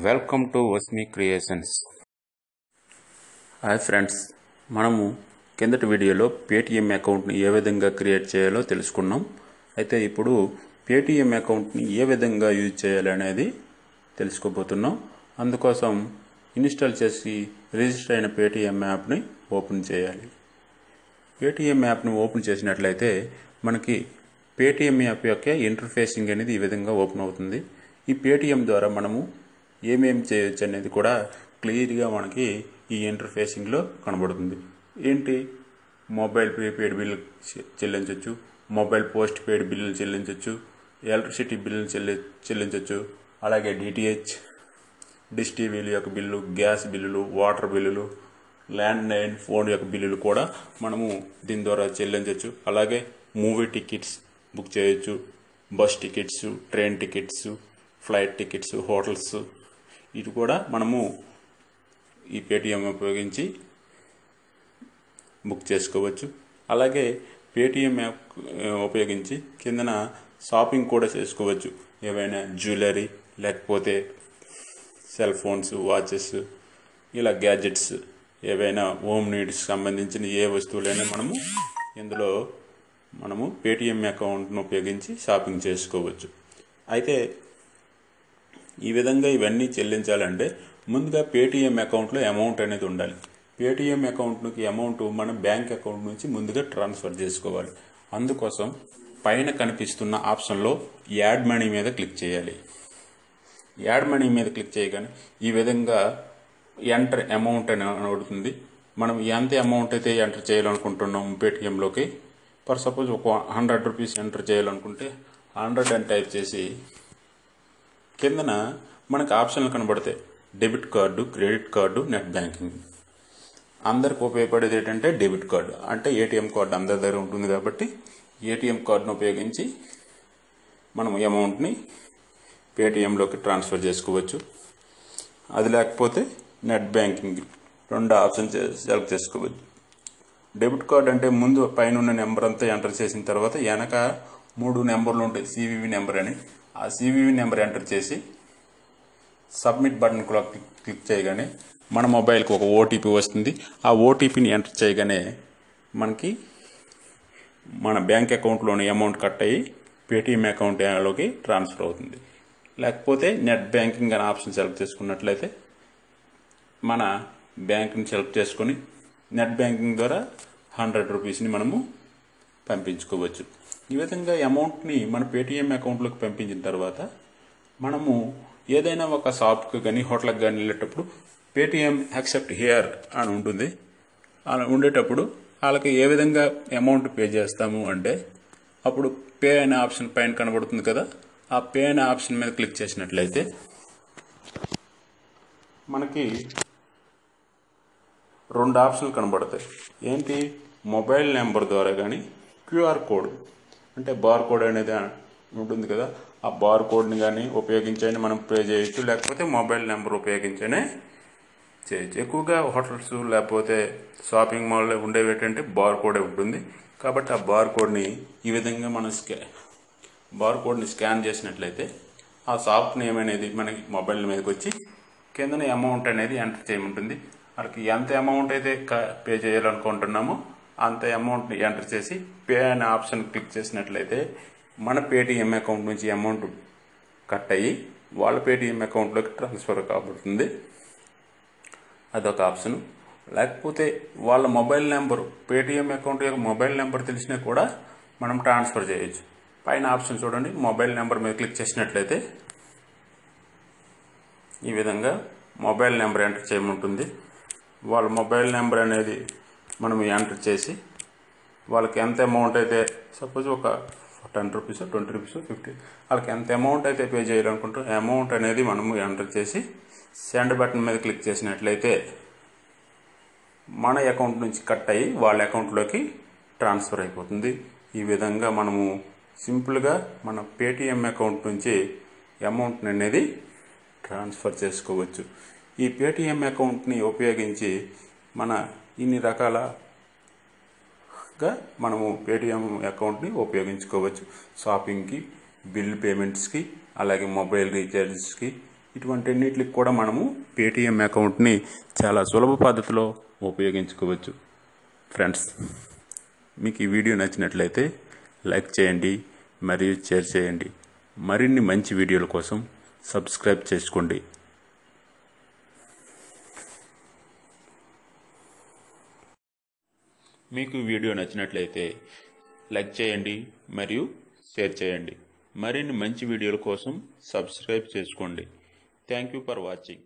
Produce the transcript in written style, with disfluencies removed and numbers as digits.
Welcome to Vasmi creations. Hi friends, మనము కిందటి వీడియోలో పేటిఎం అకౌంట్ని ఏ విధంగా క్రియేట్ చేయాలో తెలుసుకున్నాం. అయితే ఇప్పుడు పేటిఎం అకౌంట్ని ఏ విధంగా యూజ్ చేయాలి అనేది తెలుసుకోబోతున్నాం. అందుకోసం ఇన్స్టాల్ చేసి రిజిస్టర్ అయిన పేటిఎం యాప్ని ఓపెన్ చేయాలి. పేటిఎం యాప్ని ఓపెన్ చేసినట్లయితే మనకి పేటిఎం యాప్ యొక్క ఇంటర్ఫేసింగ్ అనేది ఈ విధంగా ఓపెన్ అవుతుంది. ఈ పేటిఎం ద్వారా మనము ఏమేమి చేయొచ్చు అనేది కూడా క్లియర్గా మనకి ఈ ఇంటర్ఫేసింగ్లో కనబడుతుంది. ఏంటి, మొబైల్ ప్రీపెయిడ్ బిల్లు చెల్లించవచ్చు, మొబైల్ పోస్ట్ పెయిడ్ బిల్లులు చెల్లించవచ్చు, ఎలక్ట్రిసిటీ బిల్లులు చెల్లించవచ్చు, అలాగే డిటిహెచ్, డిష్ టీవీల యొక్క బిల్లు, గ్యాస్ బిల్లులు, వాటర్ బిల్లులు, ల్యాండ్లైన్ ఫోన్ యొక్క బిల్లులు కూడా మనము దీని ద్వారా చెల్లించవచ్చు. అలాగే మూవీ టికెట్స్ బుక్ చేయొచ్చు, bus tickets, train tickets, flight tickets, hotels, ఇది కూడా మనము ఈ పేటిఎం ఉపయోగించి బుక్ చేసుకోవచ్చు. అలాగే పేటిఎం యాప్ ఉపయోగించి కిందన షాపింగ్ కూడా చేసుకోవచ్చు. ఏవైనా జ్యువెలరీ, లేకపోతే సెల్ ఫోన్స్, వాచెస్, ఇలా గ్యాడ్జెట్స్, ఏవైనా హోమ్ నీడ్స్ సంబంధించిన ఏ వస్తువులైనా ఇందులో మనము పేటిఎం అకౌంట్ను ఉపయోగించి షాపింగ్ చేసుకోవచ్చు. అయితే ఈ విధంగా ఇవన్నీ చెల్లించాలంటే ముందుగా పేటిఎం అకౌంట్లో అమౌంట్ అనేది ఉండాలి. పేటిఎం అకౌంట్కి అమౌంట్ మన బ్యాంక్ అకౌంట్ నుంచి ముందుగా ట్రాన్స్ఫర్ చేసుకోవాలి. అందుకోసం పైన కనిపిస్తున్న ఆప్షన్లో యాడ్ మనీ మీద క్లిక్ చేయాలి. యాడ్ మనీ మీద క్లిక్ చేయగానే ఈ విధంగా ఎంటర్ అమౌంట్ అని అడుగుతుంది. మనం ఎంత అమౌంట్ అయితే ఎంటర్ చేయాలనుకుంటున్నాం పేటిఎంలోకి, ఫర్ సపోజ్ ఒక 100 రూపీస్ ఎంటర్ చేయాలనుకుంటే 100 అని టైప్ చేసి కిందన మనకు ఆప్షన్లు కనబడతాయి. Debit card, credit card, net banking. అందరికి ఉపయోగపడేది ఏంటంటే డెబిట్ కార్డు, అంటే ఏటీఎం కార్డు అందరి దగ్గర ఉంటుంది కాబట్టి ఏటీఎం కార్డును ఉపయోగించి మనం అమౌంట్ని పేటిఎంలోకి ట్రాన్స్ఫర్ చేసుకోవచ్చు. అది లేకపోతే నెట్ బ్యాంకింగ్, రెండు ఆప్షన్ సెలెక్ట్ చేసుకోవచ్చు. డెబిట్ కార్డు అంటే ముందు పైన ఉన్న నెంబర్ అంతా ఎంటర్ చేసిన తర్వాత వెనక 3 నెంబర్లు ఉంటాయి, సివివి నెంబర్ అని. ఆ సివివి నెంబర్ ఎంటర్ చేసి సబ్మిట్ బటన్ కూడా క్లిక్ చేయగానే మన మొబైల్కి ఒక ఓటీపీ వస్తుంది. ఆ ఓటీపీని ఎంటర్ చేయగానే మనకి మన బ్యాంక్ అకౌంట్లోని అమౌంట్ కట్ అయ్యి పేటిఎం అకౌంట్లోకి ట్రాన్స్ఫర్ అవుతుంది. లేకపోతే నెట్ బ్యాంకింగ్ అనే ఆప్షన్ సెలెక్ట్ చేసుకున్నట్లయితే మన బ్యాంక్ని సెలెక్ట్ చేసుకొని నెట్ బ్యాంకింగ్ ద్వారా 100 రూపీస్ని మనము పంపించుకోవచ్చు. ఈ విధంగా అమౌంట్ని మన పేటిఎం అకౌంట్లోకి పంపించిన తర్వాత మనము ఏదైనా ఒక షాప్కి కానీ హోటల్కి కానీ వెళ్ళేటప్పుడు పేటిఎం యాక్సెప్ట్ హియర్ అని ఉంటుంది. అలా ఉండేటప్పుడు వాళ్ళకి ఏ విధంగా అమౌంట్ పే చేస్తాము అంటే అప్పుడు పే అనే ఆప్షన్ పైన కనబడుతుంది కదా, ఆ పే అనే ఆప్షన్ మీద క్లిక్ చేసినట్లయితే మనకి 2 ఆప్షన్లు కనబడతాయి. ఏంటి, మొబైల్ నెంబర్ ద్వారా కానీ క్యూఆర్ కోడ్ అంటే బార్ కోడ్ అనేది ఉంటుంది కదా, ఆ బార్ కోడ్ని కానీ ఉపయోగించని మనం పే చేయొచ్చు, లేకపోతే మొబైల్ నెంబర్ ఉపయోగించనే చేయొచ్చు. ఎక్కువగా హోటల్స్ లేకపోతే షాపింగ్ మాల్లో ఉండేవి ఏంటంటే బార్ కోడే ఉంటుంది. కాబట్టి ఆ బార్ కోడ్ని ఈ విధంగా మనం బార్ కోడ్ని స్కాన్ చేసినట్లయితే ఆ షాప్ నేమ్ అనేది మనకి మొబైల్ మీదకి వచ్చి కిందన అమౌంట్ అనేది ఎంటర్ చేయమంటుంది. వాళ్ళకి ఎంత అమౌంట్ అయితే పే చేయాలనుకుంటున్నామో అంత అమౌంట్ని ఎంటర్ చేసి పే అనే ఆప్షన్ క్లిక్ చేసినట్లయితే మన పేటిఎం అకౌంట్ నుంచి అమౌంట్ కట్ అయ్యి వాళ్ళ పేటిఎం అకౌంట్లోకి ట్రాన్స్ఫర్ కాబడుతుంది. అదొక ఆప్షన్. లేకపోతే వాళ్ళ మొబైల్ నెంబరు, పేటిఎం అకౌంట్ యొక్క మొబైల్ నెంబర్ తెలిసినా కూడా మనం ట్రాన్స్ఫర్ చేయొచ్చు. పైన ఆప్షన్ చూడండి, మొబైల్ నెంబర్ మీద క్లిక్ చేసినట్లయితే ఈ విధంగా మొబైల్ నెంబర్ ఎంటర్ చేయమంటుంది. వాళ్ళ మొబైల్ నెంబర్ అనేది మనం ఎంటర్ చేసి వాళ్ళకి ఎంత అమౌంట్ అయితే, సపోజ్ ఒక 10 రూపీస్, 20 రూపీస్, 50, వాళ్ళకి ఎంత అమౌంట్ అయితే పే చేయాలనుకుంటాం అమౌంట్ అనేది మనము ఎంటర్ చేసి సెండ్ బటన్ మీద క్లిక్ చేసినట్లయితే మన అకౌంట్ నుంచి కట్ అయ్యి వాళ్ళ అకౌంట్లోకి ట్రాన్స్ఫర్ అయిపోతుంది. ఈ విధంగా మనము సింపుల్గా మన పేటిఎం అకౌంట్ నుంచి అమౌంట్ అనేది ట్రాన్స్ఫర్ చేసుకోవచ్చు. ఈ పేటిఎం అకౌంట్ని ఉపయోగించి మన ఇన్ని రకాలుగా మనము పేటిఎం అకౌంట్ని ఉపయోగించుకోవచ్చు. షాపింగ్కి, బిల్ పేమెంట్స్కి, అలాగే మొబైల్ రీఛార్జెస్కి, ఇటువంటిన్నిటికి కూడా మనము పేటీఎం అకౌంట్ని చాలా సులభ పద్ధతిలో ఉపయోగించుకోవచ్చు. ఫ్రెండ్స్, మీకు ఈ వీడియో నచ్చినట్లయితే లైక్ చేయండి మరియు షేర్ చేయండి. మరిన్ని మంచి వీడియోల కోసం సబ్స్క్రైబ్ చేసుకోండి. మీకు వీడియో నచ్చినట్లయితే లైక్ చేయండి మరియు షేర్ చేయండి. మరిన్ని మంచి వీడియోల కోసం సబ్స్క్రైబ్ చేసుకోండి. Thank you for watching.